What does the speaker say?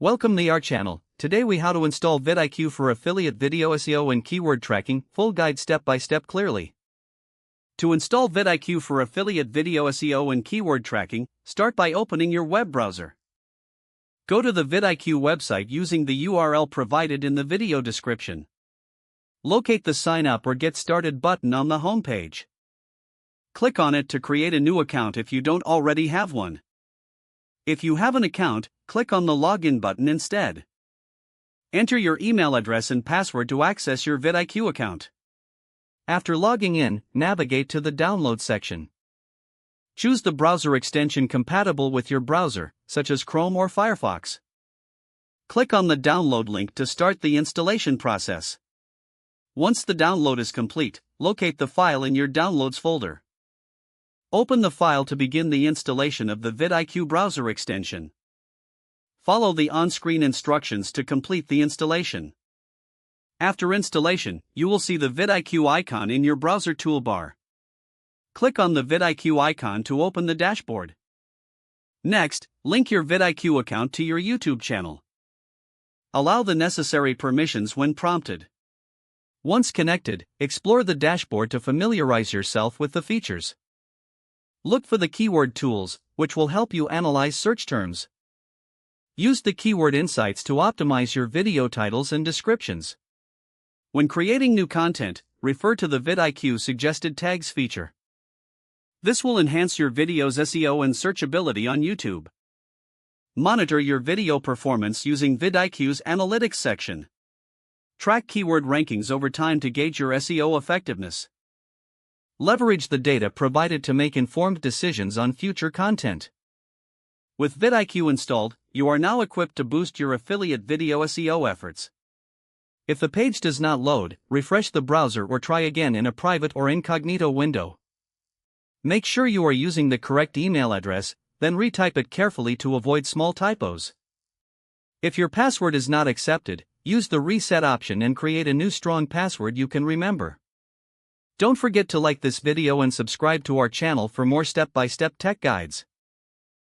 Welcome to our channel. Today we how to install VidIQ for affiliate video SEO and keyword tracking, full guide step by step clearly. To install VidIQ for affiliate video SEO and keyword tracking, start by opening your web browser. Go to the VidIQ website using the URL provided in the video description. Locate the Sign Up or Get Started button on the homepage. Click on it to create a new account if you don't already have one. If you have an account, click on the Login button instead. Enter your email address and password to access your VidIQ account. After logging in, navigate to the Download section. Choose the browser extension compatible with your browser, such as Chrome or Firefox. Click on the download link to start the installation process. Once the download is complete, locate the file in your Downloads folder. Open the file to begin the installation of the VidIQ browser extension. Follow the on-screen instructions to complete the installation. After installation, you will see the VidIQ icon in your browser toolbar. Click on the VidIQ icon to open the dashboard. Next, link your VidIQ account to your YouTube channel. Allow the necessary permissions when prompted. Once connected, explore the dashboard to familiarize yourself with the features. Look for the keyword tools, which will help you analyze search terms. Use the keyword insights to optimize your video titles and descriptions. When creating new content, refer to the VidIQ Suggested Tags feature. This will enhance your video's SEO and searchability on YouTube. Monitor your video performance using VidIQ's Analytics section. Track keyword rankings over time to gauge your SEO effectiveness. Leverage the data provided to make informed decisions on future content. With VidIQ installed, you are now equipped to boost your affiliate video SEO efforts. If the page does not load, refresh the browser or try again in a private or incognito window. Make sure you are using the correct email address, then retype it carefully to avoid small typos. If your password is not accepted, use the reset option and create a new strong password you can remember. Don't forget to like this video and subscribe to our channel for more step-by-step tech guides.